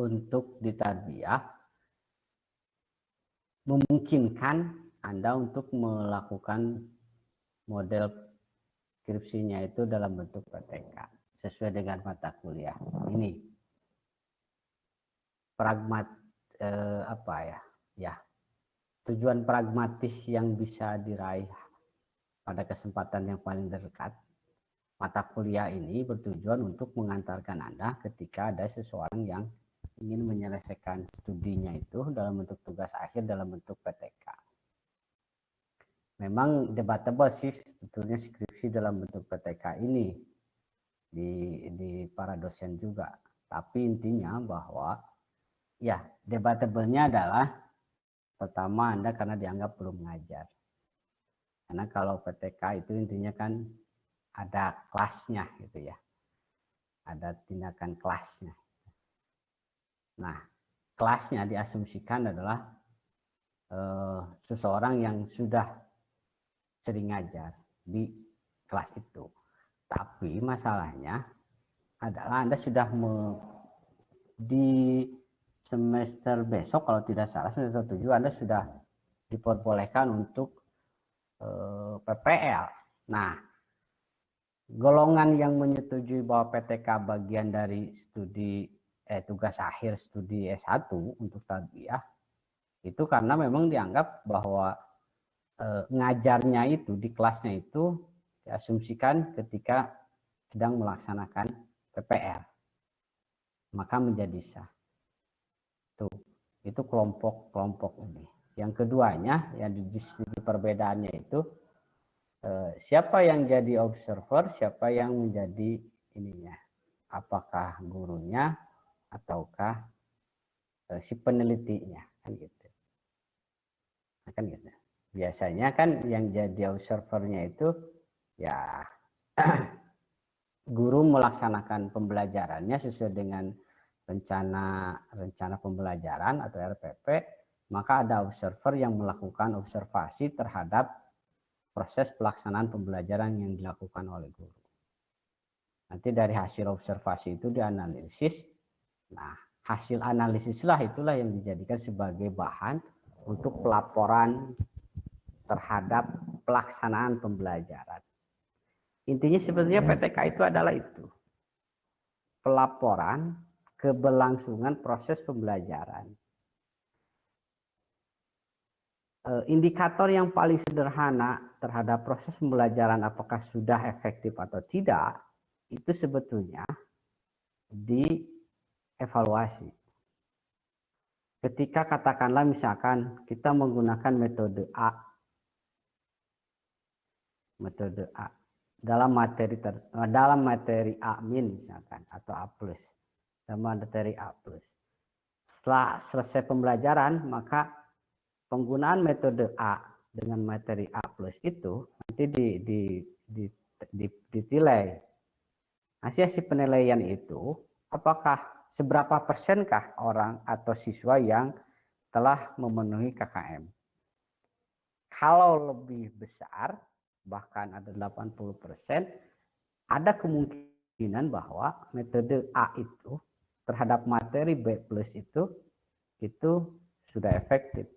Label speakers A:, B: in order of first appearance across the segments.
A: untuk ditarbiyah memungkinkan Anda untuk melakukan model skripsinya itu dalam bentuk PTK sesuai dengan mata kuliah. Ini tujuan pragmatis yang bisa diraih pada kesempatan yang paling dekat. Mata kuliah ini bertujuan untuk mengantarkan Anda ketika ada seseorang yang ingin menyelesaikan studinya itu dalam bentuk tugas akhir dalam bentuk PTK. Memang debatable sih sebetulnya skripsi dalam bentuk PTK ini di para dosen juga. Tapi intinya bahwa ya debatable-nya adalah pertama Anda karena dianggap belum mengajar. Karena kalau PTK itu intinya kan ada kelasnya gitu ya. Ada tindakan kelasnya. Nah, kelasnya diasumsikan adalah seseorang yang sudah sering ngajar di kelas itu. Tapi masalahnya adalah Anda sudah di semester besok kalau tidak salah semester 7 Anda sudah diperbolehkan untuk PPL. Nah, golongan yang menyetujui bahwa PTK bagian dari studi tugas akhir studi S1 untuk tarbiyah itu karena memang dianggap bahwa ngajarnya itu di kelasnya itu diasumsikan ketika sedang melaksanakan PPR maka menjadi sah. Itu kelompok ini. Yang keduanya yang di perbedaannya itu siapa yang jadi observer, siapa yang menjadi ininya, apakah gurunya ataukah si penelitinya, kan gitu. Kan gitu. Biasanya kan yang jadi observernya itu ya guru melaksanakan pembelajarannya sesuai dengan rencana pembelajaran atau RPP, maka ada observer yang melakukan observasi terhadap proses pelaksanaan pembelajaran yang dilakukan oleh guru. Nanti dari hasil observasi itu dianalisis. Nah, hasil analisislah itulah yang dijadikan sebagai bahan untuk pelaporan terhadap pelaksanaan pembelajaran. Intinya sebetulnya PTK itu adalah itu. Pelaporan keberlangsungan proses pembelajaran. Indikator yang paling sederhana terhadap proses pembelajaran apakah sudah efektif atau tidak itu sebetulnya dievaluasi. Ketika katakanlah misalkan kita menggunakan metode A dalam materi A- misalkan atau A+, dalam materi A+. Setelah selesai pembelajaran maka penggunaan metode A dengan materi A+ itu nanti ditilai. Hasil penilaian itu apakah seberapa persenkah orang atau siswa yang telah memenuhi KKM. Kalau lebih besar bahkan ada 80%, ada kemungkinan bahwa metode A itu terhadap materi B+ itu sudah efektif.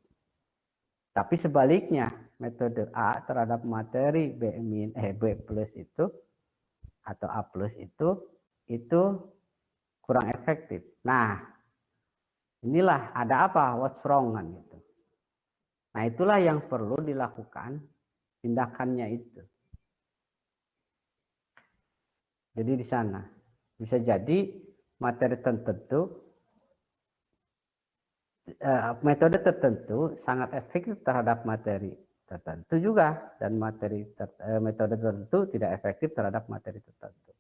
A: Tapi sebaliknya, metode A terhadap materi B+ itu atau A+ itu kurang efektif. Nah, inilah ada apa? What's wrong kan gitu. Nah, itulah yang perlu dilakukan tindakannya itu. Jadi di sana bisa jadi materi tertentu metode tertentu sangat efektif terhadap materi tertentu juga dan metode tertentu tidak efektif terhadap materi tertentu.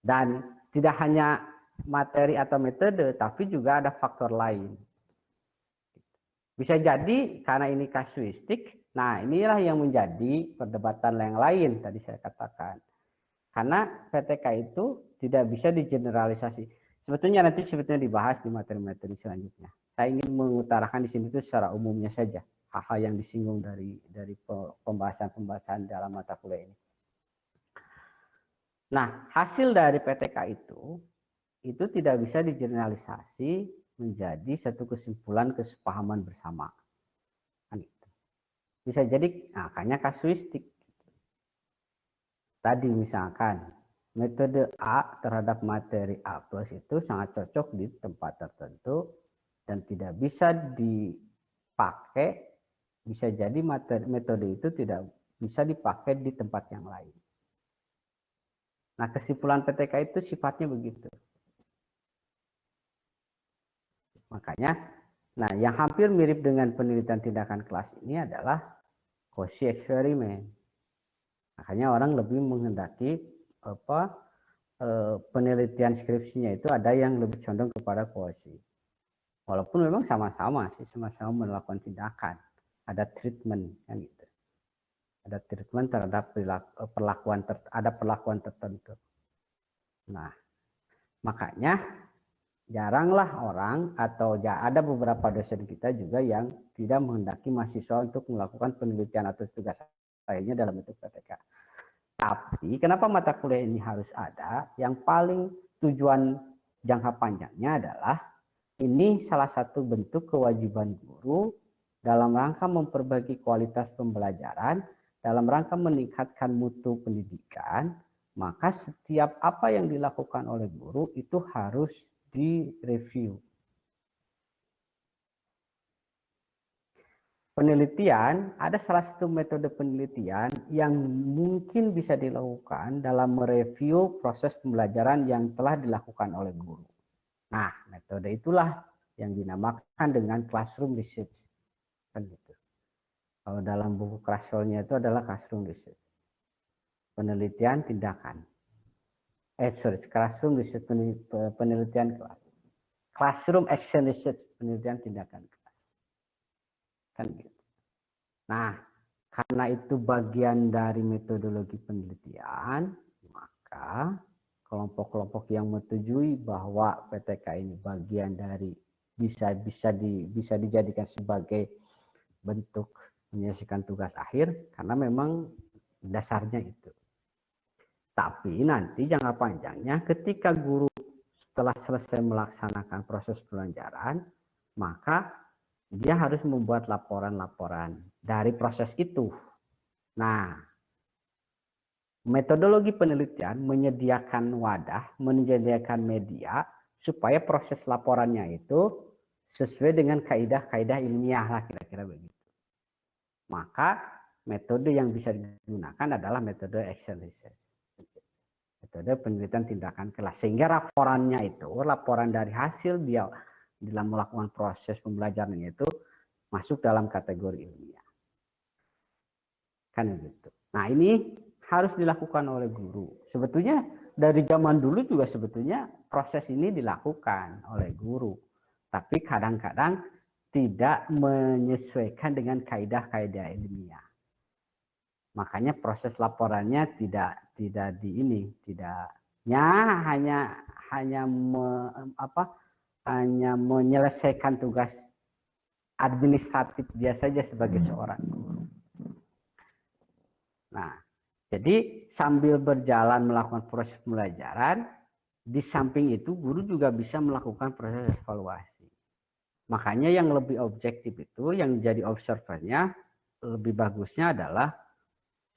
A: Dan tidak hanya materi atau metode tapi juga ada faktor lain. Bisa jadi karena ini kasuistik, nah inilah yang menjadi perdebatan yang lain tadi saya katakan. Karena PTK itu tidak bisa digeneralisasi. Sebetulnya nanti dibahas di materi-materi selanjutnya. Saya ingin mengutarakan di sini itu secara umumnya saja hal-hal yang disinggung dari pembahasan-pembahasan dalam mata kuliah ini. Nah, hasil dari PTK itu itu tidak bisa digeneralisasi menjadi satu kesimpulan kesepahaman bersama. Kan itu. Bisa jadi makanya kasuistik. Tadi misalkan metode A terhadap materi A plus itu sangat cocok di tempat tertentu dan tidak bisa dipakai, bisa jadi metode itu tidak bisa dipakai di tempat yang lain. Nah, kesimpulan PTK itu sifatnya begitu. Makanya, nah yang hampir mirip dengan penelitian tindakan kelas ini adalah Cauchy eksperimen. Makanya orang lebih menghendaki penelitian skripsinya itu ada yang lebih condong kepada Cauchy. Walaupun memang sama-sama sih, sama-sama melakukan tindakan, ada treatment kan gitu. Ada treatment terhadap perlakuan tertentu. Nah, makanya jaranglah orang atau ada beberapa dosen kita juga yang tidak menghendaki mahasiswa untuk melakukan penelitian atau tugas lainnya dalam bentuk PTK. Tapi kenapa mata kuliah ini harus ada? Yang paling tujuan jangka panjangnya adalah ini salah satu bentuk kewajiban guru dalam rangka memperbaiki kualitas pembelajaran, dalam rangka meningkatkan mutu pendidikan, maka setiap apa yang dilakukan oleh guru itu harus direview. Penelitian, ada salah satu metode penelitian yang mungkin bisa dilakukan dalam mereview proses pembelajaran yang telah dilakukan oleh guru. Nah, metode itulah yang dinamakan dengan classroom research. Kan gitu. Kalau dalam buku Krasolnya itu adalah classroom research. Penelitian tindakan. Classroom research penelitian kelas. Classroom action research penelitian tindakan kelas. Kan gitu. Nah, karena itu bagian dari metodologi penelitian, maka kelompok-kelompok yang menyetujui bahwa PTK ini bagian dari bisa dijadikan sebagai bentuk menyelesaikan tugas akhir karena memang dasarnya itu. Tapi nanti jangka panjangnya ketika guru setelah selesai melaksanakan proses pembelajaran, maka dia harus membuat laporan-laporan dari proses itu. Nah, metodologi penelitian menyediakan wadah, menyediakan media supaya proses laporannya itu sesuai dengan kaidah-kaidah ilmiah lah kira-kira begitu. Maka metode yang bisa digunakan adalah metode action research. Metode penelitian tindakan kelas. Sehingga laporannya itu, laporan dari hasil dia dalam melakukan proses pembelajaran itu masuk dalam kategori ilmiah. Kan gitu. Nah, ini harus dilakukan oleh guru. Sebetulnya dari zaman dulu juga sebetulnya proses ini dilakukan oleh guru. Tapi kadang-kadang tidak menyesuaikan dengan kaidah-kaidah ilmiah. Makanya proses laporannya tidak hanya menyelesaikan tugas administratif dia saja sebagai seorang guru. Nah, jadi sambil berjalan melakukan proses pembelajaran, di samping itu guru juga bisa melakukan proses evaluasi. Makanya yang lebih objektif itu, yang jadi observernya lebih bagusnya adalah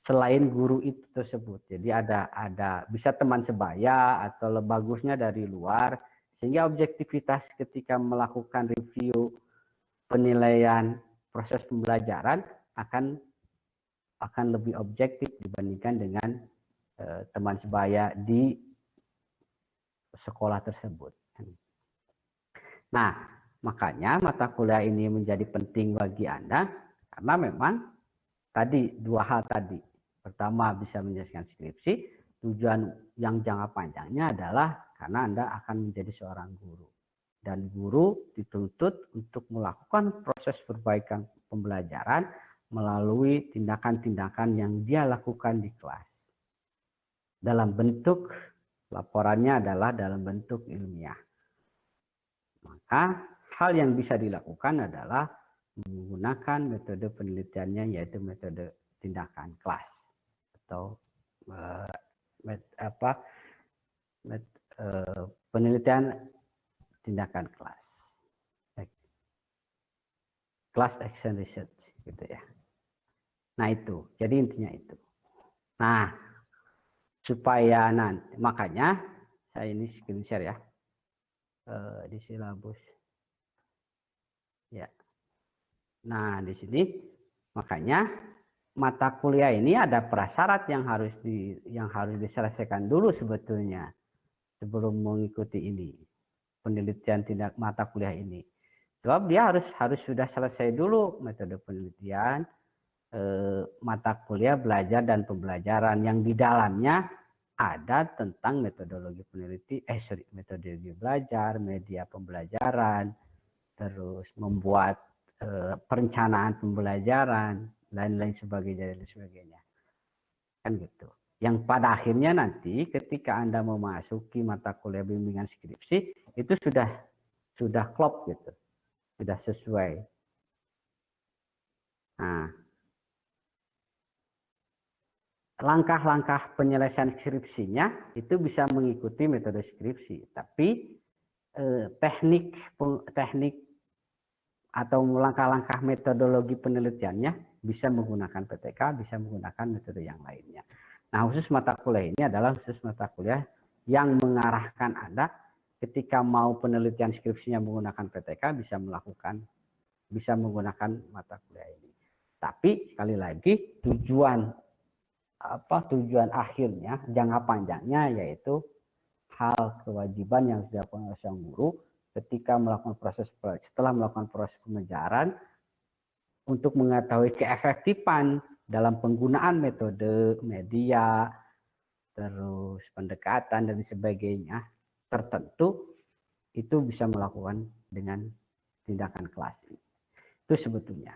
A: selain guru itu tersebut. Jadi ada bisa teman sebaya atau lebih bagusnya dari luar, sehingga objektivitas ketika melakukan review penilaian proses pembelajaran akan lebih objektif dibandingkan dengan teman sebaya di sekolah tersebut. Nah, makanya mata kuliah ini menjadi penting bagi Anda karena memang tadi dua hal tadi. Pertama, bisa menyelesaikan skripsi. Tujuan yang jangka panjangnya adalah karena Anda akan menjadi seorang guru. Dan guru dituntut untuk melakukan proses perbaikan pembelajaran melalui tindakan-tindakan yang dia lakukan di kelas. Dalam bentuk, laporannya adalah dalam bentuk ilmiah. Maka hal yang bisa dilakukan adalah menggunakan metode penelitiannya yaitu metode tindakan kelas atau penelitian tindakan class action research gitu ya. Nah itu, jadi intinya itu. Nah, supaya nanti, makanya saya ini screen share ya di silabus. Ya. Nah di sini makanya mata kuliah ini ada prasyarat yang harus diselesaikan dulu sebetulnya sebelum mengikuti ini penelitian tindak mata kuliah ini. Sebab dia harus sudah selesai dulu metode penelitian, mata kuliah belajar dan pembelajaran yang di dalamnya ada tentang metodologi metodologi belajar, media pembelajaran, terus membuat perencanaan pembelajaran, lain-lain sebagainya, kan gitu. Yang pada akhirnya nanti ketika Anda memasuki mata kuliah bimbingan skripsi itu sudah klop gitu, sudah sesuai. Nah, langkah-langkah penyelesaian skripsinya itu bisa mengikuti metode skripsi, tapi teknik atau langkah-langkah metodologi penelitiannya bisa menggunakan PTK, bisa menggunakan metode yang lainnya. Nah, khusus mata kuliah ini adalah khusus mata kuliah yang mengarahkan Anda ketika mau penelitian skripsinya menggunakan PTK bisa menggunakan mata kuliah ini. Tapi sekali lagi tujuan akhirnya jangka panjangnya yaitu hal kewajiban yang dilakukan oleh sang guru ketika setelah melakukan proses pembelajaran untuk mengetahui keefektifan dalam penggunaan metode media, terus pendekatan dan sebagainya tertentu itu bisa melakukan dengan tindakan kelas ini. Itu sebetulnya.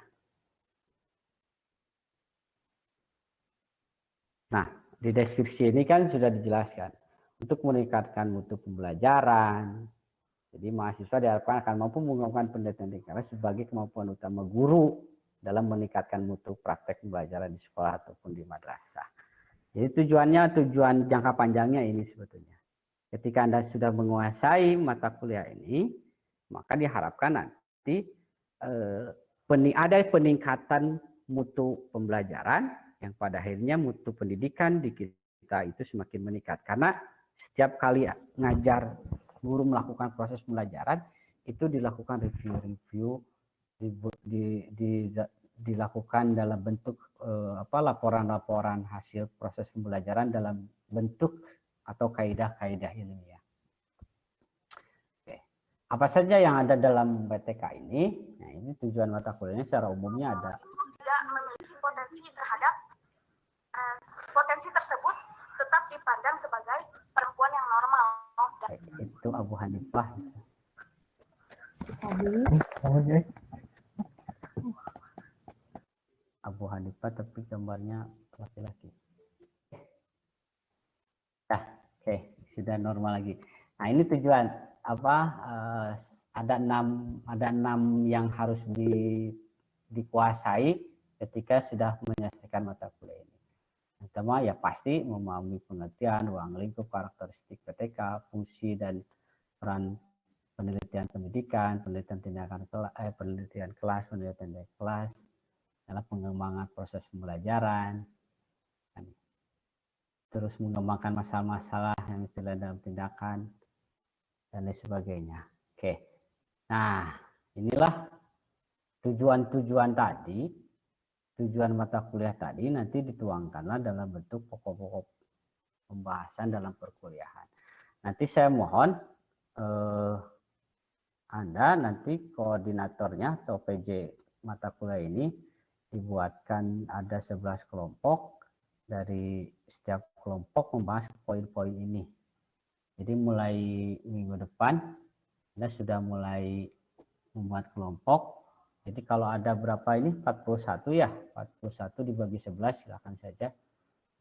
A: Nah, di deskripsi ini kan sudah dijelaskan untuk meningkatkan mutu pembelajaran. Jadi mahasiswa diharapkan akan mampu mengembangkan penelitian tingkat sebagai kemampuan utama guru dalam meningkatkan mutu praktek pembelajaran di sekolah ataupun di madrasah. Jadi tujuan jangka panjangnya ini sebetulnya. Ketika Anda sudah menguasai mata kuliah ini, maka diharapkan nanti ada peningkatan mutu pembelajaran yang pada akhirnya mutu pendidikan di kita itu semakin meningkat. Karena setiap kali ngajar guru melakukan proses pembelajaran itu dilakukan review dilakukan dalam bentuk laporan-laporan hasil proses pembelajaran dalam bentuk atau kaidah-kaidah ilmiah. Oke. Apa saja yang ada dalam PTK ini? Nah, ini tujuan mata kuliahnya secara umumnya ada.
B: Tidak memiliki potensi terhadap potensi tersebut tetap dipandang sebagai perempuan yang normal.
A: Itu Abu Hanifah. Abu Hanifah tapi gambarnya laki-laki. Nah, oke, sudah normal lagi. Nah, ini tujuan ada enam yang harus dikuasai ketika sudah menyelesaikan mata kuliah ini. Pertama ya pasti memahami pengertian ruang lingkup karakteristik PTK, fungsi dan peran penelitian pendidikan, penelitian tindakan penelitian kelas dalam pengembangan proses pembelajaran, terus mengembangkan masalah-masalah yang terlihat dalam tindakan dan lain sebagainya. Oke, nah inilah tujuan tadi, tujuan mata kuliah tadi nanti dituangkanlah dalam bentuk pokok-pokok pembahasan dalam perkuliahan. Nanti saya mohon Anda nanti koordinatornya atau PJ mata kuliah ini dibuatkan ada 11 kelompok, dari setiap kelompok membahas poin-poin ini. Jadi mulai minggu depan Anda sudah mulai membuat kelompok. Jadi kalau ada berapa ini 41 ya, 41 dibagi 11 silakan saja.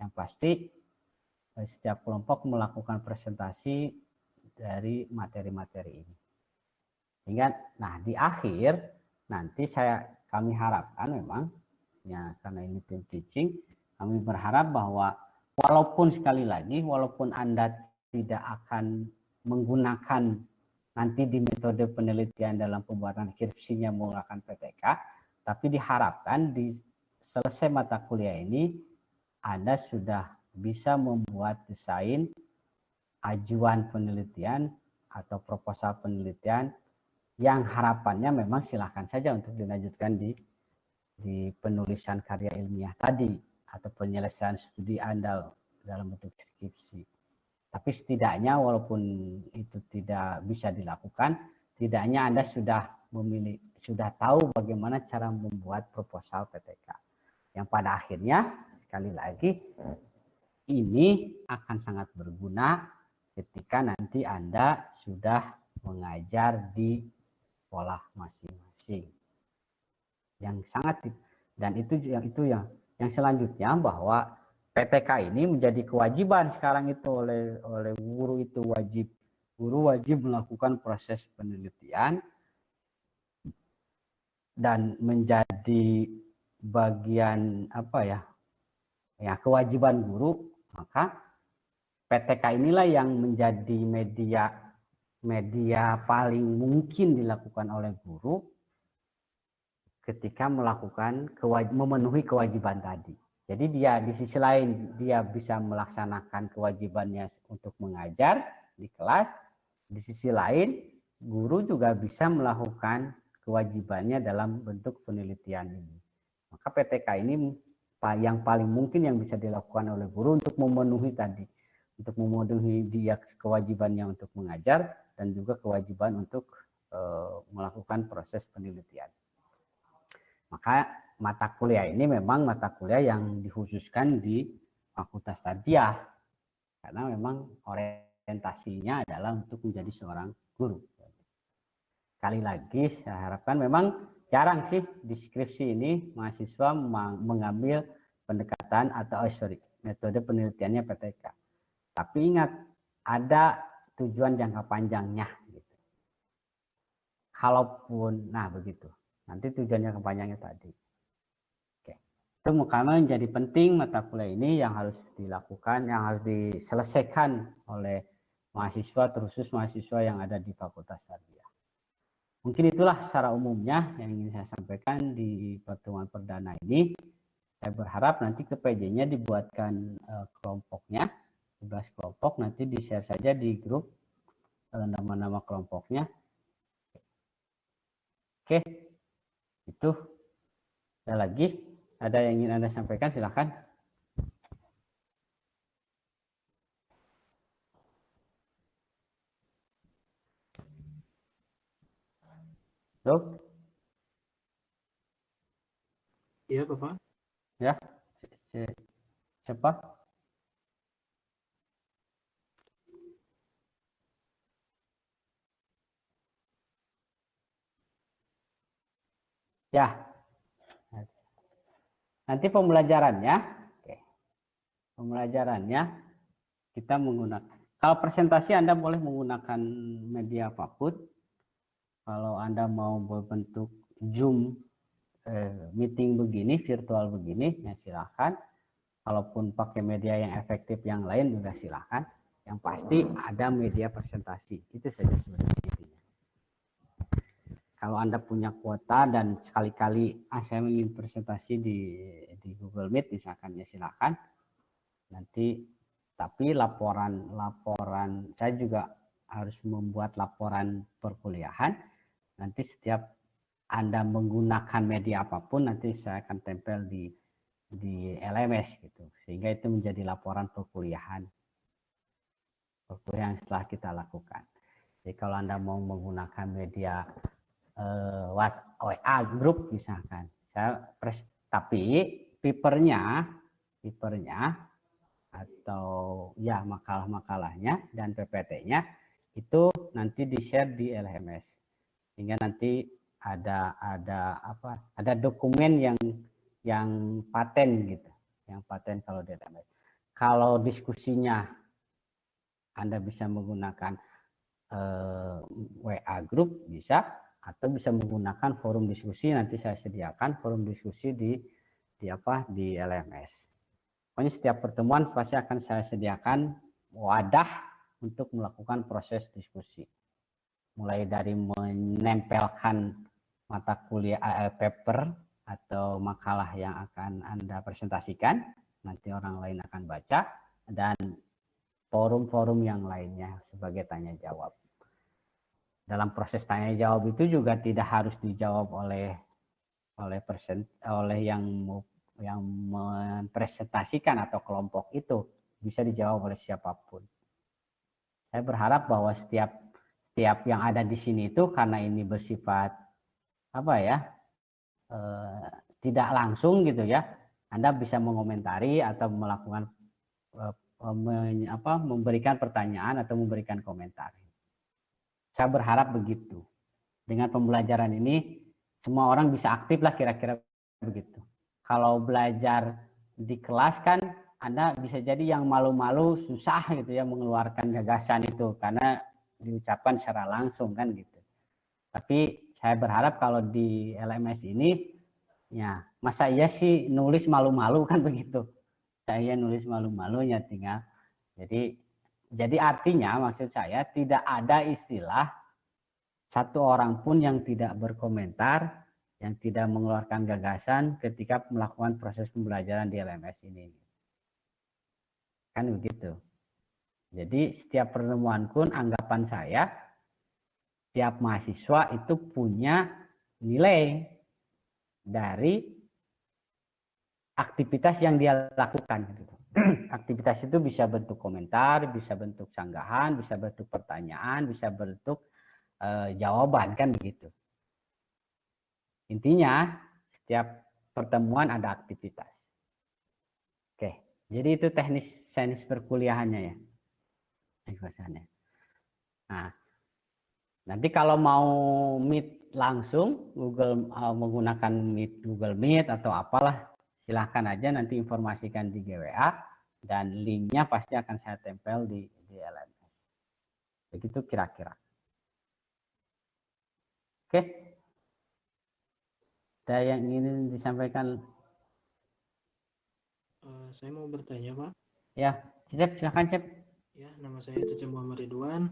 A: Yang pasti setiap kelompok melakukan presentasi dari materi-materi ini. Sehingga nah di akhir nanti kami harapkan memang ya karena ini tim teaching, kami berharap bahwa walaupun sekali lagi walaupun Anda tidak akan menggunakan nanti di metode penelitian dalam pembuatan skripsinya menggunakan PTK, tapi diharapkan di selesai mata kuliah ini Anda sudah bisa membuat desain ajuan penelitian atau proposal penelitian yang harapannya memang silahkan saja untuk dilanjutkan di penulisan karya ilmiah tadi atau penyelesaian studi Anda dalam bentuk skripsi. Tapi setidaknya walaupun itu tidak bisa dilakukan, setidaknya Anda sudah tahu bagaimana cara membuat proposal PTK. Yang pada akhirnya sekali lagi ini akan sangat berguna ketika nanti Anda sudah mengajar di sekolah masing-masing. Yang sangat, dan itu yang selanjutnya bahwa PTK ini menjadi kewajiban sekarang itu oleh guru, itu guru wajib melakukan proses penelitian dan menjadi bagian kewajiban guru. Maka PTK inilah yang menjadi media paling mungkin dilakukan oleh guru ketika memenuhi kewajiban tadi. Jadi dia di sisi lain dia bisa melaksanakan kewajibannya untuk mengajar di kelas, di sisi lain guru juga bisa melakukan kewajibannya dalam bentuk penelitian ini. Maka PTK ini yang paling mungkin yang bisa dilakukan oleh guru untuk memenuhi tadi, untuk memenuhi dia kewajibannya untuk mengajar dan juga kewajiban untuk melakukan proses penelitian. Maka mata kuliah ini memang mata kuliah yang dikhususkan di Fakultas Tarbiyah karena memang orientasinya adalah untuk menjadi seorang guru. Sekali lagi saya harapkan, memang jarang sih di skripsi ini mahasiswa mengambil pendekatan atau metode penelitiannya PTK. Tapi ingat, ada tujuan jangka panjangnya. Gitu. Kalaupun, begitu. Nanti tujuan jangka panjangnya tadi. Oke. Itu karena menjadi penting mata kuliah ini yang harus dilakukan, yang harus diselesaikan oleh mahasiswa, terkhusus mahasiswa yang ada di Fakultas Tarbiyah. Mungkin itulah secara umumnya yang ingin saya sampaikan di pertemuan perdana ini. Saya berharap nanti ke PJ-nya dibuatkan kelompoknya, 11 kelompok, nanti di-share saja di grup nama-nama kelompoknya. Oke, itu. Ada lagi? Ada yang ingin Anda sampaikan? Silakan. Halo?
C: Iya, Bapak.
A: Ya, siapa? Ya, nanti pembelajarannya, pembelajarannya kita menggunakan, kalau presentasi Anda boleh menggunakan media apapun. Kalau Anda mau berbentuk Zoom meeting begini, virtual begini, ya silakan. Kalaupun pakai media yang efektif yang lain juga silakan. Yang pasti ada media presentasi, itu saja sebenarnya intinya. Kalau Anda punya kuota dan sekali-kali saya ingin presentasi di Google Meet misalkan, ya silakan. Nanti tapi laporan saya juga harus membuat laporan perkuliahan. Nanti setiap Anda menggunakan media apapun, nanti saya akan tempel di LMS gitu, sehingga itu menjadi laporan perkuliahan setelah kita lakukan. Jadi kalau Anda mau menggunakan media WA grup misalkan, tapi papernya atau ya makalah-makalahnya dan PPT-nya itu nanti di-share di LMS, sehingga nanti ada dokumen yang paten gitu, yang paten kalau di LMS. Kalau diskusinya Anda bisa menggunakan WA group bisa, atau bisa menggunakan forum diskusi. Nanti saya sediakan forum diskusi di LMS. Pokoknya setiap pertemuan pasti akan saya sediakan wadah untuk melakukan proses diskusi. Mulai dari menempelkan mata kuliah paper atau makalah yang akan Anda presentasikan, nanti orang lain akan baca, dan forum-forum yang lainnya sebagai tanya jawab. Dalam proses tanya jawab itu juga tidak harus dijawab oleh yang mempresentasikan atau kelompok itu, bisa dijawab oleh siapapun. Saya berharap bahwa setiap yang ada di sini itu, karena ini bersifat tidak langsung gitu ya, Anda bisa mengomentari atau melakukan memberikan pertanyaan atau memberikan komentar. Saya berharap begitu. Dengan pembelajaran ini semua orang bisa aktif lah, kira-kira begitu. Kalau belajar di kelas kan Anda bisa jadi yang malu-malu, susah gitu ya mengeluarkan gagasan itu karena diucapkan secara langsung kan gitu. Tapi saya berharap kalau di LMS ini, ya masa iya sih nulis malu-malu kan begitu. Saya nulis malu-malu ya tinggal. Jadi artinya maksud saya tidak ada istilah satu orang pun yang tidak berkomentar, yang tidak mengeluarkan gagasan ketika melakukan proses pembelajaran di LMS ini. Kan begitu. Jadi setiap pertemuan pun anggapan saya, setiap mahasiswa itu punya nilai dari aktivitas yang dia lakukan. Aktivitas itu bisa bentuk komentar, bisa bentuk sanggahan, bisa bentuk pertanyaan, bisa bentuk jawaban, kan begitu. Intinya setiap pertemuan ada aktivitas. Oke, jadi itu teknis sains perkuliahannya ya. Nah, nanti kalau mau meet langsung menggunakan Google Meet atau apalah, silahkan aja nanti informasikan di GWA dan linknya pasti akan saya tempel di LMS. Begitu kira-kira. Oke. Ada yang ingin disampaikan?
C: Saya mau bertanya, Pak.
A: Ya, Cep, silakan Cep.
C: Ya, nama saya Cecep Muhammad Ridwan.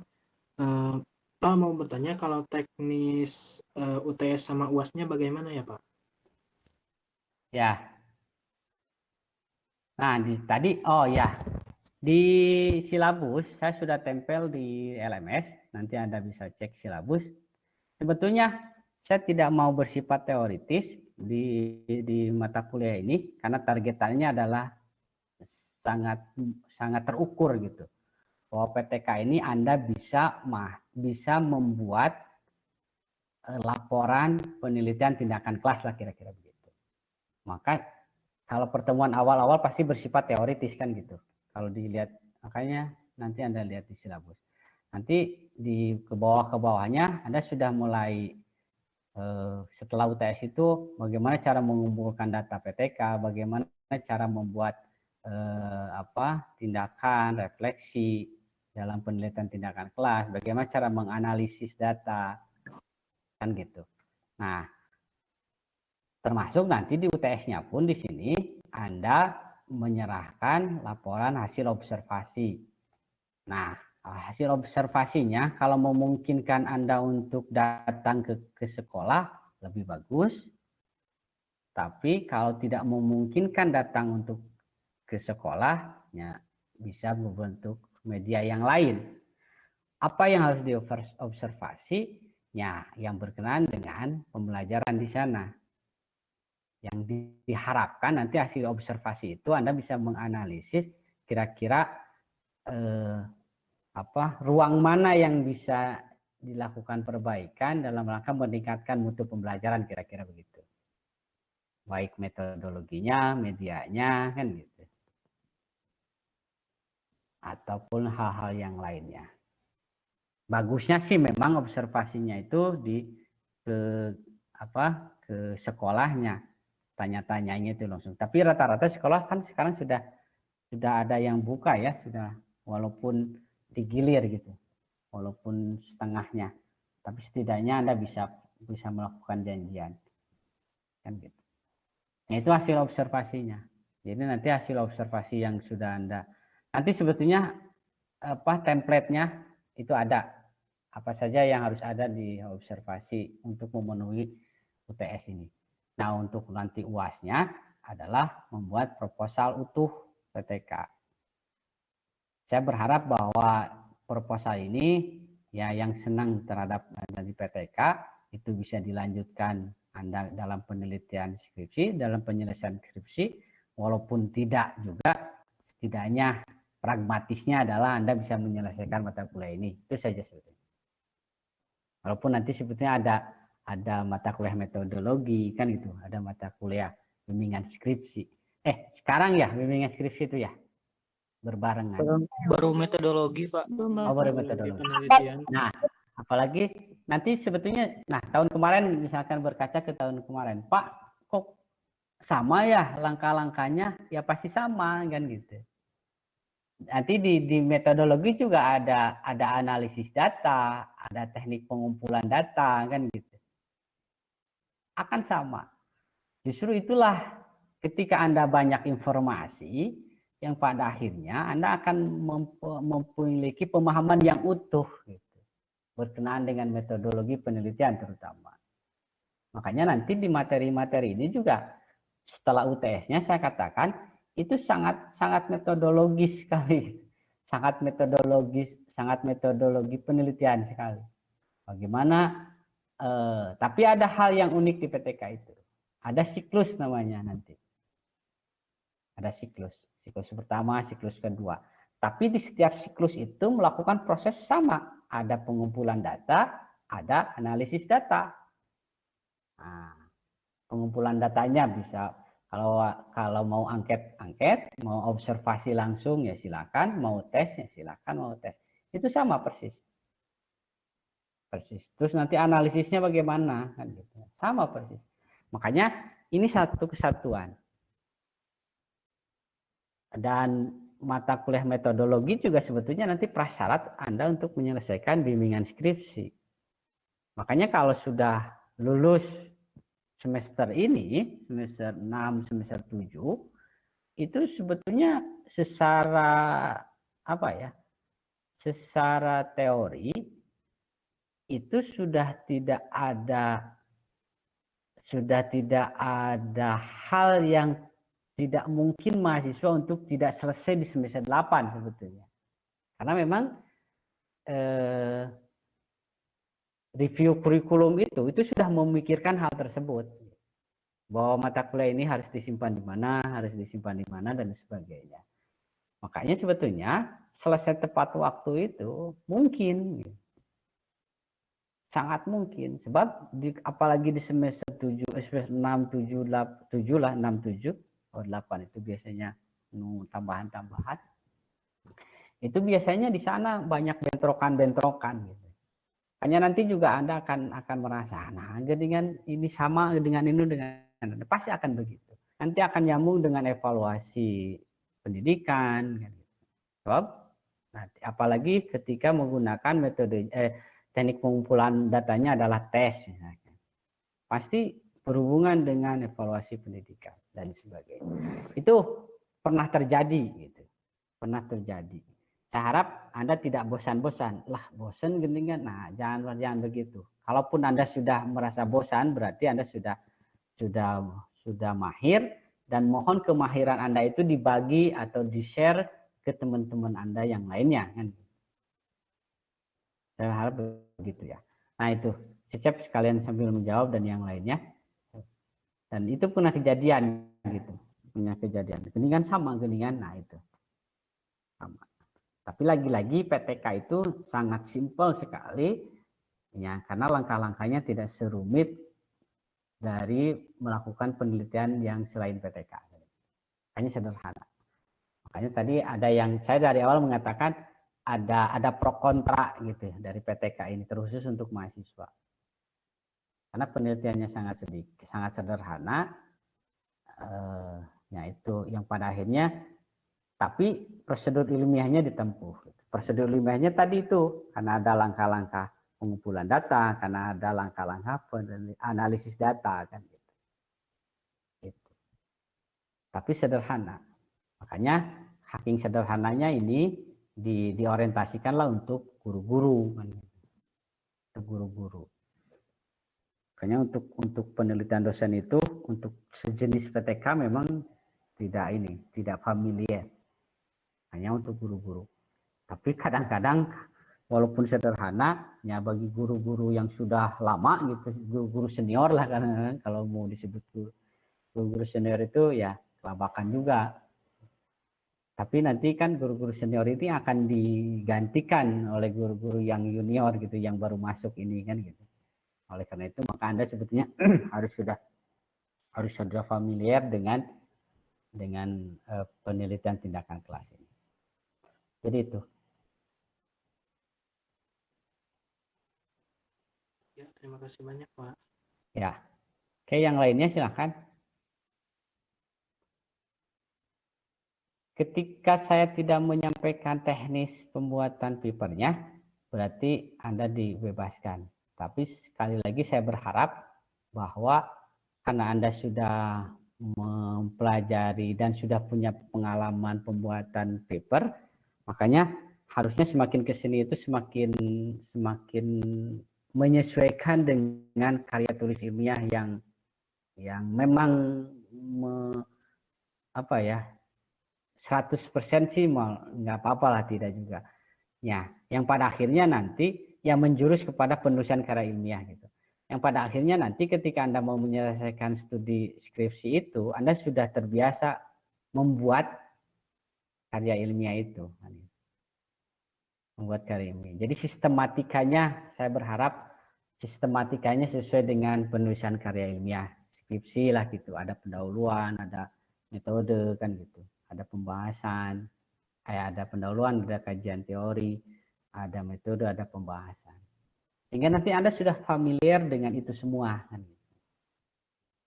C: Pak mau bertanya kalau teknis UTS sama UAS-nya bagaimana ya, Pak?
A: Ya. Nah, di silabus saya sudah tempel di LMS, nanti Anda bisa cek silabus. Sebetulnya saya tidak mau bersifat teoritis di mata kuliah ini karena targetannya adalah sangat terukur gitu. Bahwa PTK ini Anda bisa membuat laporan penelitian tindakan kelas lah kira-kira begitu. Maka kalau pertemuan awal-awal pasti bersifat teoritis kan gitu. Kalau dilihat, makanya nanti Anda lihat di silabus. Nanti di ke bawahnya Anda sudah mulai setelah UTS itu bagaimana cara mengumpulkan data PTK, bagaimana cara membuat tindakan refleksi dalam penelitian tindakan kelas, bagaimana cara menganalisis data, kan gitu. Nah, termasuk nanti di UTS-nya pun di sini Anda menyerahkan laporan hasil observasi. Nah, hasil observasinya kalau memungkinkan Anda untuk datang ke sekolah lebih bagus. Tapi kalau tidak memungkinkan datang untuk ke sekolah, ya bisa membentuk media yang lain. Apa yang harus diobservasi? Ya, yang berkenaan dengan pembelajaran di sana. Yang diharapkan nanti hasil observasi itu Anda bisa menganalisis kira-kira ruang mana yang bisa dilakukan perbaikan dalam rangka meningkatkan mutu pembelajaran, kira-kira begitu. Baik metodologinya, medianya, kan gitu. Ataupun hal-hal yang lainnya. Bagusnya sih memang observasinya itu ke sekolahnya, tanya-tanyanya itu langsung. Tapi rata-rata sekolah kan sekarang sudah ada yang buka ya, sudah walaupun digilir gitu, walaupun setengahnya. Tapi setidaknya Anda bisa melakukan janjian, kan gitu. Nah, itu hasil observasinya. Jadi nanti hasil observasi yang sudah Anda, nanti sebetulnya template-nya itu ada. Apa saja yang harus ada di observasi untuk memenuhi UTS ini. Nah, untuk nanti UAS-nya adalah membuat proposal utuh PTK. Saya berharap bahwa proposal ini ya yang senang terhadap dari PTK itu bisa dilanjutkan Anda dalam penelitian skripsi, dalam penyelesaian skripsi, walaupun tidak juga setidaknya pragmatisnya adalah Anda bisa menyelesaikan mata kuliah ini. Itu saja sebetulnya. Walaupun nanti sebetulnya ada mata kuliah metodologi kan itu, ada mata kuliah bimbingan skripsi. Sekarang ya bimbingan skripsi itu ya berbarengan.
D: Baru metodologi, Pak.
A: Baru metodologi.
C: Penelitian.
A: Nah, apalagi nanti sebetulnya, tahun kemarin misalkan berkaca ke tahun kemarin, Pak, kok sama ya langkah-langkahnya? Ya pasti sama kan gitu. Nanti di metodologi juga ada analisis data, ada teknik pengumpulan data kan gitu. Akan sama. Justru itulah ketika Anda banyak informasi yang pada akhirnya Anda akan memiliki pemahaman yang utuh gitu, berkenaan dengan metodologi penelitian terutama. Makanya nanti di materi-materi ini juga setelah UTS-nya saya katakan itu sangat metodologis sekali, sangat metodologi penelitian sekali. Bagaimana? Tapi ada hal yang unik di PTK itu. Ada siklus namanya nanti. Ada siklus pertama, siklus kedua. Tapi di setiap siklus itu melakukan proses sama. Ada pengumpulan data, ada analisis data. Nah, pengumpulan datanya bisa kalau mau angket, mau observasi langsung ya silakan, mau tes ya silakan, mau tes. Itu sama persis. Terus nanti analisisnya bagaimana kan gitu. Sama persis. Makanya ini satu kesatuan. Dan mata kuliah metodologi juga sebetulnya nanti prasyarat Anda untuk menyelesaikan bimbingan skripsi. Makanya kalau sudah lulus semester ini, semester 6, semester 7, itu sebetulnya secara teori itu sudah tidak ada hal yang tidak mungkin mahasiswa untuk tidak selesai di semester 8 sebetulnya. Karena memang review kurikulum itu sudah memikirkan hal tersebut. Bahwa mata kuliah ini harus disimpan di mana, dan sebagainya. Makanya sebetulnya selesai tepat waktu itu mungkin. Sangat mungkin. Sebab apalagi di semester 7, semester 6, 7, 7 lah, 6, 7, 8 itu biasanya tambahan-tambahan. Itu biasanya di sana banyak bentrokan gitu. Hanya nanti juga Anda akan merasa, dengan ini sama dengan ini pasti akan begitu. Nanti akan nyambung dengan evaluasi pendidikan. Sebab nanti apalagi ketika menggunakan metode teknik pengumpulan datanya adalah tes misalnya. Pasti berhubungan dengan evaluasi pendidikan dan sebagainya. Itu pernah terjadi gitu. Pernah terjadi. Saya harap Anda tidak bosan-bosan. Bosan geningan. Jangan begitu. Kalaupun Anda sudah merasa bosan, berarti Anda sudah mahir, dan mohon kemahiran Anda itu dibagi atau di-share ke teman-teman Anda yang lainnya kan. Saya harap begitu ya. Nah itu, Cecep sekalian sambil menjawab dan yang lainnya. Dan itu pernah kejadian gitu. Geningan sama geningan, itu. Sama. Tapi lagi-lagi PTK itu sangat simpel sekali ya, karena langkah-langkahnya tidak serumit dari melakukan penelitian yang selain PTK. Hanya sederhana. Makanya tadi ada yang saya dari awal mengatakan ada pro kontra gitu ya, dari PTK ini terkhusus untuk mahasiswa. Karena penelitiannya sangat sederhana, itu yang pada akhirnya, tapi prosedur ilmiahnya ditempuh. Prosedur ilmiahnya tadi itu, karena ada langkah-langkah pengumpulan data, karena ada langkah-langkah analisis data kan gitu. Tapi sederhana. Makanya saking sederhananya ini diorientasikanlah untuk guru-guru kan. Untuk guru-guru. Makanya untuk penelitian dosen itu untuk sejenis PTK memang tidak familiar. Hanya untuk guru-guru. Tapi kadang-kadang walaupun sederhana, ya bagi guru-guru yang sudah lama gitu, guru-guru senior lah kan, kalau mau disebut guru-guru senior itu ya kelabakan juga. Tapi nanti kan guru-guru senior ini akan digantikan oleh guru-guru yang junior gitu, yang baru masuk ini kan gitu. Oleh karena itu maka Anda sebetulnya harus sudah familiar dengan penelitian tindakan kelas ini. Jadi itu.
C: Ya, terima kasih banyak, Pak.
A: Ya. Oke, yang lainnya silakan. Ketika saya tidak menyampaikan teknis pembuatan papernya, berarti Anda dibebaskan. Tapi sekali lagi saya berharap bahwa karena Anda sudah mempelajari dan sudah punya pengalaman pembuatan paper, makanya harusnya semakin ke sini itu semakin menyesuaikan dengan karya tulis ilmiah yang memang 100% sih nggak apa-apa lah, tidak juga. Ya, yang pada akhirnya nanti yang menjurus kepada penulisan karya ilmiah gitu. Yang pada akhirnya nanti ketika Anda mau menyelesaikan studi skripsi itu, Anda sudah terbiasa membuat karya ilmiah itu. Membuat karya ilmiah. Jadi sistematikanya, saya berharap sistematikanya sesuai dengan penulisan karya ilmiah. Skripsi lah gitu, ada pendahuluan, ada metode kan gitu. Ada pembahasan, ada pendahuluan, ada kajian teori, ada metode, ada pembahasan. Sehingga nanti Anda sudah familiar dengan itu semua. Kan?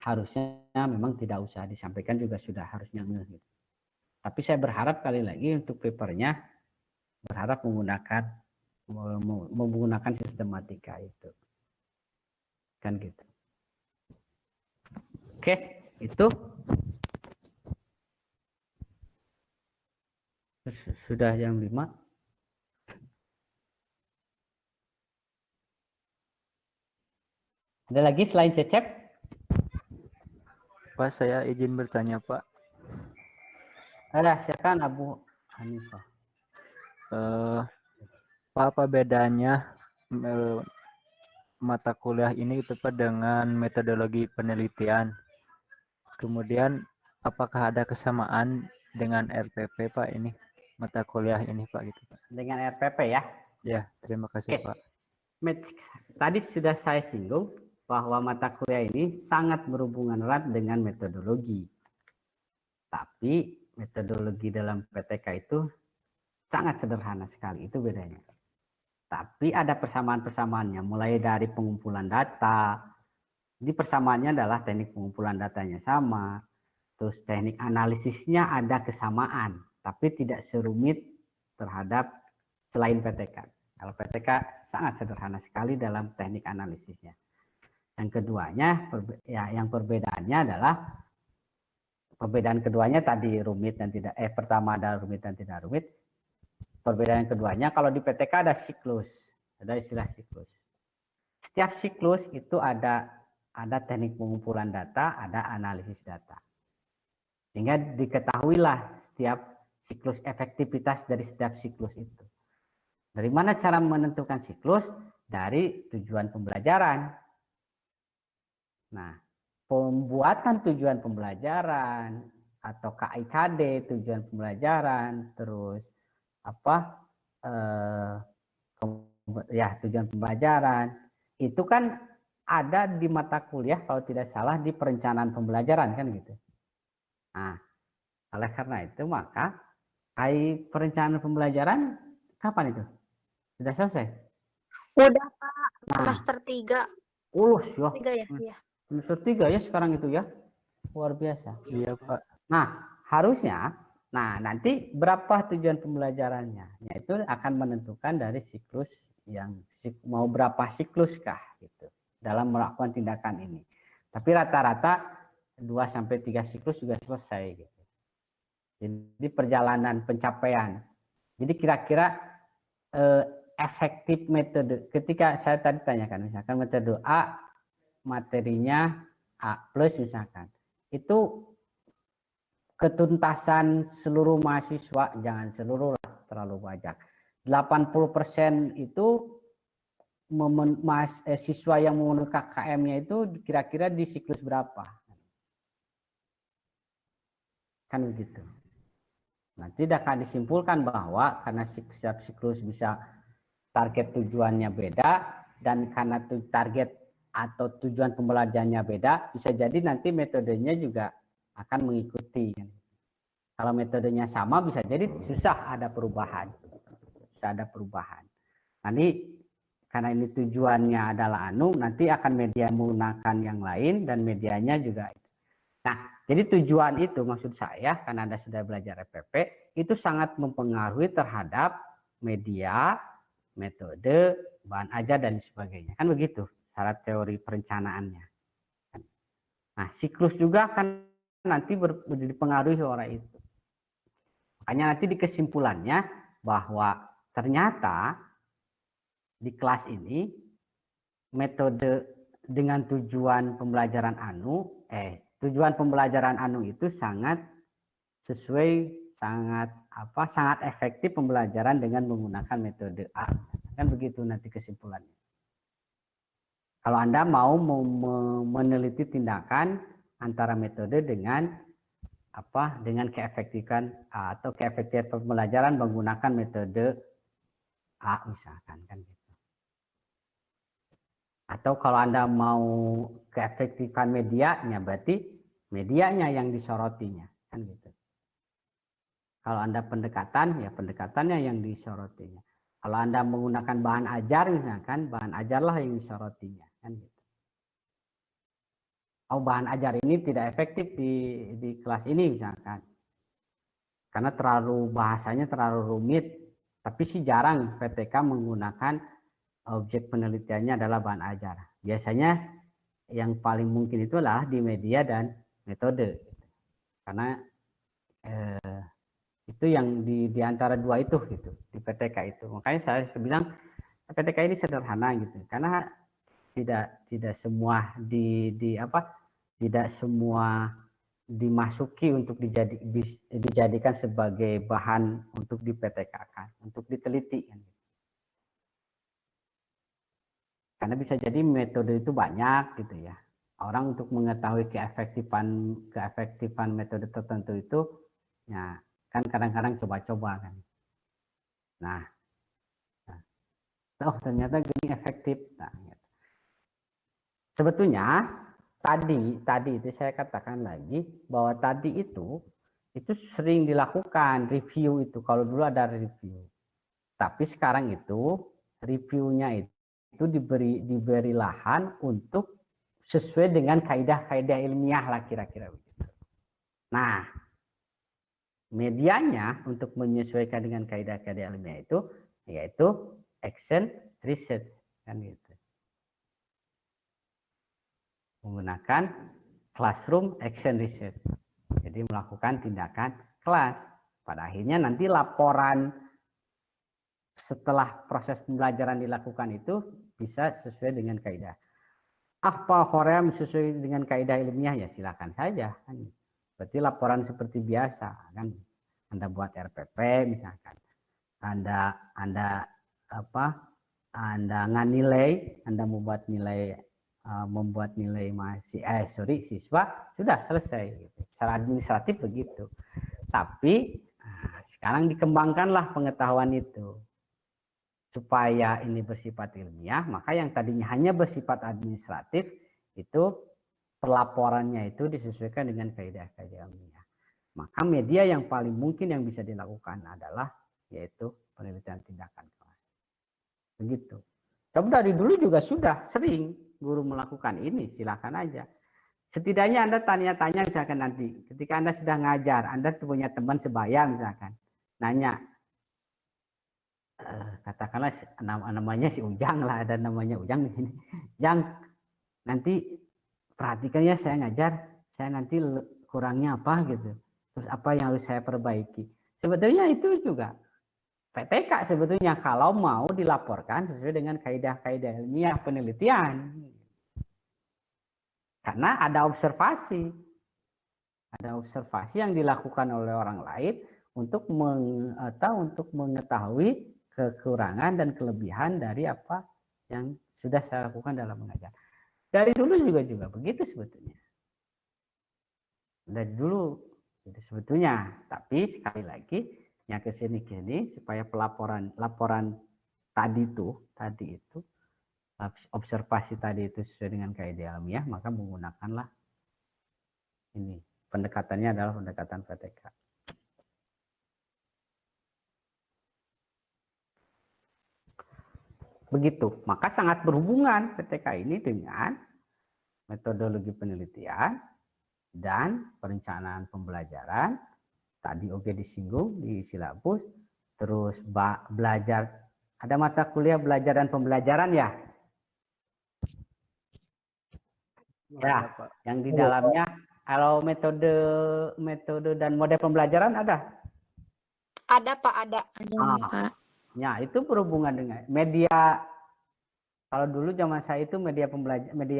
A: Harusnya memang tidak usah disampaikan juga sudah harusnya ngeh. Gitu. Tapi saya berharap kali lagi untuk papernya, berharap menggunakan sistematika itu. Kan gitu. Oke, itu. Sudah jam 5. Ada lagi selain Cecep?
D: Pak, saya izin bertanya, Pak.
A: Ada, silakan Abu Hanifah.
D: Pak, apa bedanya mata kuliah ini tepat dengan metodologi penelitian? Kemudian, apakah ada kesamaan dengan RPP, Pak, ini? Mata kuliah ini, Pak, gitu, Pak.
A: Dengan RPP ya?
D: Ya, terima kasih, Pak.
A: Tadi sudah saya singgung bahwa mata kuliah ini sangat berhubungan erat dengan metodologi. Tapi metodologi dalam PTK itu sangat sederhana sekali, itu bedanya. Tapi ada persamaan-persamaannya, mulai dari pengumpulan data. Jadi persamaannya adalah teknik pengumpulan datanya sama, terus teknik analisisnya ada kesamaan, tapi tidak serumit terhadap selain PTK. Kalau PTK sangat sederhana sekali dalam teknik analisisnya. Yang keduanya, yang perbedaannya adalah perbedaan keduanya tadi rumit dan tidak, pertama ada rumit dan tidak rumit. Perbedaan keduanya kalau di PTK ada siklus, ada istilah siklus. Setiap siklus itu ada teknik pengumpulan data, ada analisis data. Sehingga diketahuilah setiap siklus, efektivitas dari setiap siklus itu. Dari mana cara menentukan siklus? Dari tujuan pembelajaran. Nah, pembuatan tujuan pembelajaran atau KIKD tujuan pembelajaran, terus tujuan pembelajaran itu kan ada di mata kuliah kalau tidak salah di perencanaan pembelajaran kan gitu. Nah, oleh karena itu maka perencanaan pembelajaran kapan itu? Sudah selesai?
B: Udah Pak, semester 3.
A: Ya.
B: 3 ya? Iya.
A: Semester 3 ya sekarang itu ya. Luar biasa.
D: Iya, Pak.
A: Nah, harusnya nanti berapa tujuan pembelajarannya? Itu akan menentukan dari siklus yang mau berapa siklus kah gitu dalam melakukan tindakan ini. Tapi rata-rata 2-3 siklus juga selesai gitu. Jadi perjalanan pencapaian Jadi kira-kira efektif metode, ketika saya tadi tanyakan, misalkan metode A, materinya A plus misalkan, itu ketuntasan seluruh mahasiswa, jangan seluruh lah, terlalu banyak. 80% itu siswa yang memenuhi KKM-nya itu kira-kira di siklus berapa? Kan begitu. Nanti akan disimpulkan bahwa karena setiap siklus bisa target tujuannya beda, dan karena target atau tujuan pembelajarannya beda, bisa jadi nanti metodenya juga akan mengikuti. Kalau metodenya sama, bisa jadi susah ada perubahan. Susah ada perubahan. Nanti karena ini tujuannya adalah nanti akan media menggunakan yang lain dan medianya juga. Nah, jadi tujuan itu maksud saya, karena Anda sudah belajar FPP, itu sangat mempengaruhi terhadap media, metode, bahan ajar, dan sebagainya. Kan begitu syarat teori perencanaannya. Nah, siklus juga kan nanti dipengaruhi oleh itu. Makanya nanti di kesimpulannya bahwa ternyata di kelas ini metode dengan tujuan pembelajaran tujuan pembelajaran itu sangat sesuai, sangat efektif pembelajaran dengan menggunakan metode A. Kan begitu nanti kesimpulannya. Kalau Anda mau meneliti tindakan antara metode dengan dengan keefektifan atau keefektifan pembelajaran menggunakan metode A misalkan, kan gitu. Atau kalau Anda mau keefektifan medianya, berarti medianya yang disorotinya, kan gitu. Kalau Anda pendekatan, ya pendekatannya yang disorotinya. Kalau Anda menggunakan bahan ajar misalkan, bahan ajarlah yang disorotinya, kan gitu. Oh, bahan ajar ini tidak efektif di kelas ini misalkan, karena bahasanya terlalu rumit. Tapi sih jarang PTK menggunakan objek penelitiannya adalah bahan ajar. Biasanya yang paling mungkin itulah di media dan metode, karena itu yang di antara dua itu gitu di PTK itu. Makanya saya bilang PTK ini sederhana gitu, karena tidak semua tidak semua dimasuki untuk dijadikan sebagai bahan untuk di PTK kan, untuk diteliti kan. Karena bisa jadi metode itu banyak gitu ya. Orang untuk mengetahui keefektifan metode tertentu itu, ya kan kadang-kadang coba-coba kan. Nah, ternyata gini efektif. Nah, gitu. Sebetulnya tadi itu saya katakan lagi bahwa tadi itu sering dilakukan review itu. Kalau dulu ada review, tapi sekarang itu reviewnya itu diberi lahan untuk sesuai dengan kaidah-kaidah ilmiah lah kira-kira begitu. Nah, medianya untuk menyesuaikan dengan kaidah-kaidah ilmiah itu yaitu action research kan gitu. Menggunakan classroom action research. Jadi melakukan tindakan kelas. Pada akhirnya nanti laporan setelah proses pembelajaran dilakukan itu bisa sesuai dengan kaidah. Apa Korea sesuai dengan kaidah ilmiah, ya silakan saja kan. Berarti laporan seperti biasa kan. Anda buat RPP misalkan. Anda nganilai, Anda membuat nilai siswa, sudah selesai gitu. Secara administratif begitu. Tapi sekarang dikembangkanlah pengetahuan itu supaya ini bersifat ilmiah, maka yang tadinya hanya bersifat administratif itu pelaporannya itu disesuaikan dengan kaidah-kaidah ilmiah. Maka media yang paling mungkin yang bisa dilakukan adalah yaitu penelitian tindakan kelas. Begitu. Tapi dari dulu juga sudah sering guru melakukan ini, silakan aja. Setidaknya Anda tanya-tanya misalkan nanti, ketika Anda sudah ngajar, Anda punya teman sebaya misalkan, nanya, katakanlah namanya si Ujang lah, ada namanya Ujang di sini. Jang, nanti perhatikan ya saya ngajar, saya nanti kurangnya apa gitu. Terus apa yang harus saya perbaiki. Sebetulnya itu juga PTK sebetulnya kalau mau dilaporkan sesuai dengan kaidah-kaidah ilmiah penelitian. Karena ada observasi yang dilakukan oleh orang lain untuk mengetahui kekurangan dan kelebihan dari apa yang sudah saya lakukan dalam mengajar. Dari dulu juga begitu sebetulnya. Dari dulu itu sebetulnya, tapi sekali lagi yang kesini supaya laporan tadi itu observasi tadi itu sesuai dengan kaidah ilmiah, maka menggunakanlah ini. Pendekatannya adalah pendekatan PTK. Begitu. Maka sangat berhubungan PTK ini dengan metodologi penelitian dan perencanaan pembelajaran. Tadi oke disinggung di silabus. Terus belajar. Ada mata kuliah belajar dan pembelajaran ya? Ya, yang di dalamnya kalau metode dan model pembelajaran ada?
B: Ada Pak, ada.
A: Pak. Ya, itu berhubungan dengan media. Kalau dulu zaman saya itu media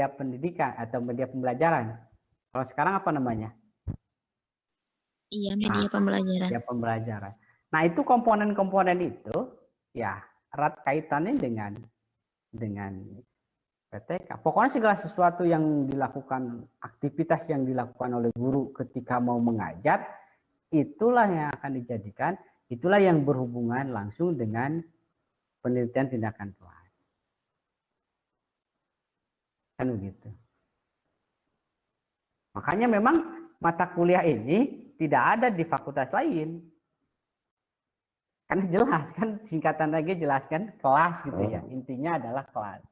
A: pendidikan atau media pembelajaran. Kalau sekarang apa namanya?
E: Iya, media pembelajaran.
A: Media pembelajaran. Nah, itu komponen-komponen itu ya erat kaitannya dengan PTK. Pokoknya segala sesuatu yang dilakukan, aktivitas yang dilakukan oleh guru ketika mau mengajar, itulah yang akan dijadikan, itulah yang berhubungan langsung dengan penelitian tindakan kelas. Kan begitu. Makanya memang mata kuliah ini tidak ada di fakultas lain. Kan jelas kan, singkatan lagi jelaskan kelas gitu ya. Intinya adalah kelas.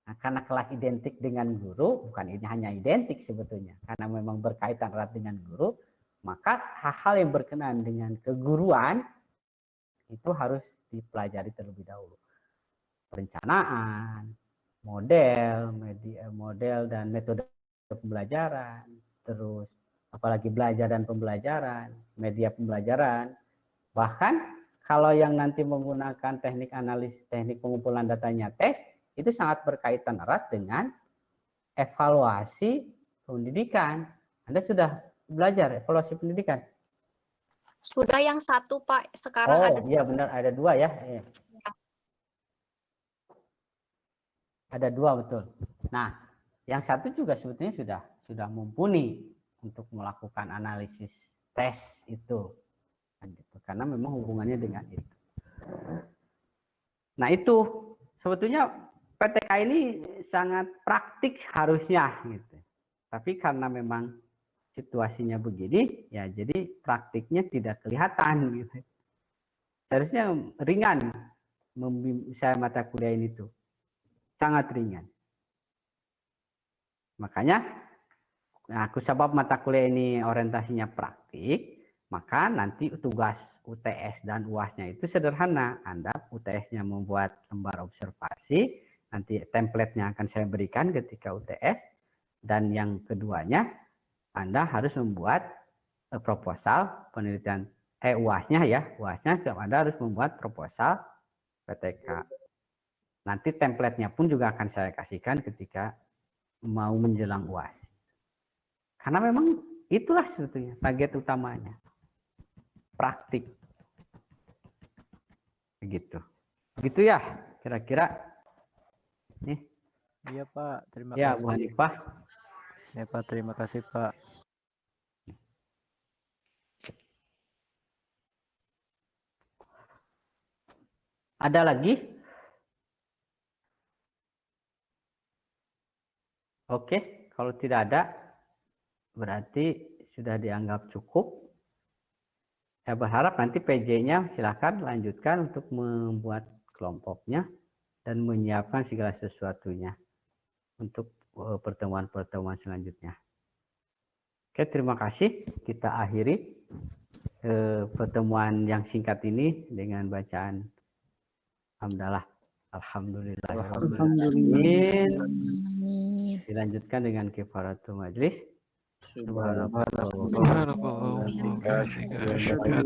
A: Nah, karena kelas identik dengan guru, bukan ini hanya identik sebetulnya, karena memang berkaitan erat dengan guru, maka hal-hal yang berkenaan dengan keguruan itu harus dipelajari terlebih dahulu. Perencanaan, model dan metode pembelajaran, terus apalagi belajar dan pembelajaran, media pembelajaran, bahkan kalau yang nanti menggunakan teknik analisis, teknik pengumpulan datanya tes, itu sangat berkaitan erat dengan evaluasi pendidikan. Anda sudah belajar evaluasi pendidikan?
B: Sudah yang satu Pak, sekarang ada.
A: Iya benar, ada dua ya. Ada dua betul. Nah, yang satu juga sebetulnya sudah mumpuni untuk melakukan analisis tes itu, karena memang hubungannya dengan itu. Nah itu sebetulnya PTK ini sangat praktik harusnya, gitu. Tapi karena memang situasinya begini, ya jadi praktiknya tidak kelihatan, gitu. Seharusnya ringan saya mata kuliah ini tuh. Sangat ringan. Makanya aku sebab mata kuliah ini orientasinya praktik, maka nanti tugas UTS dan UAS-nya itu sederhana. Anda UTS-nya membuat lembar observasi, nanti template-nya akan saya berikan ketika UTS, dan yang keduanya Anda harus membuat proposal penelitian UAS-nya ya, UAS-nya Anda harus membuat proposal PTK. Nanti template-nya pun juga akan saya kasihkan ketika mau menjelang UAS. Karena memang itulah sebetulnya target utamanya. Praktik. Begitu. Begitu ya, kira-kira. Nih.
D: Iya Pak, terima
A: ya,
D: kasih.
A: Bu Hanifah.
D: Ya Pak, terima kasih Pak.
A: Ada lagi? Oke, kalau tidak ada, berarti sudah dianggap cukup. Saya berharap nanti PJ-nya silakan lanjutkan untuk membuat kelompoknya dan menyiapkan segala sesuatunya untuk pertemuan-pertemuan selanjutnya. Oke, terima kasih. Kita akhiri pertemuan yang singkat ini dengan bacaan hamdalah. Alhamdulillahirrahmanirrahim. Dilanjutkan dengan kifaratul majlis.
E: Subhanakallahumma bihamdika asyhadu an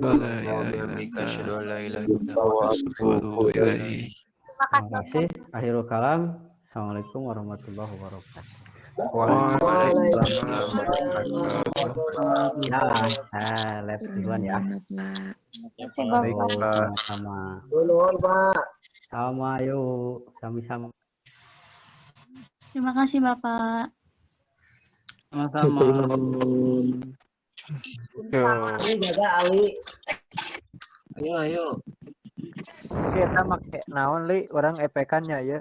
E: la ilaha illa anta astaghfiruka wa atubu ilaik.
B: Terima
A: Terima
B: kasih.
A: kasih. Akhirul kalam. Assalamualaikum warahmatullahi wabarakatuh.
E: Waalaikumsalam warahmatullahi wabarakatuh.
A: Ya, saya live duluan ya.
D: Baik,
A: Yuk,
D: Pak.
A: sama-sama.
F: Nuhun, Pak.
A: Sama yuk, sama-sama.
G: Terima kasih Bapak.
A: Sama-sama.
E: Yo.
F: Ali jaga Ali.
D: Kita make naon li orang EPK-nya ya.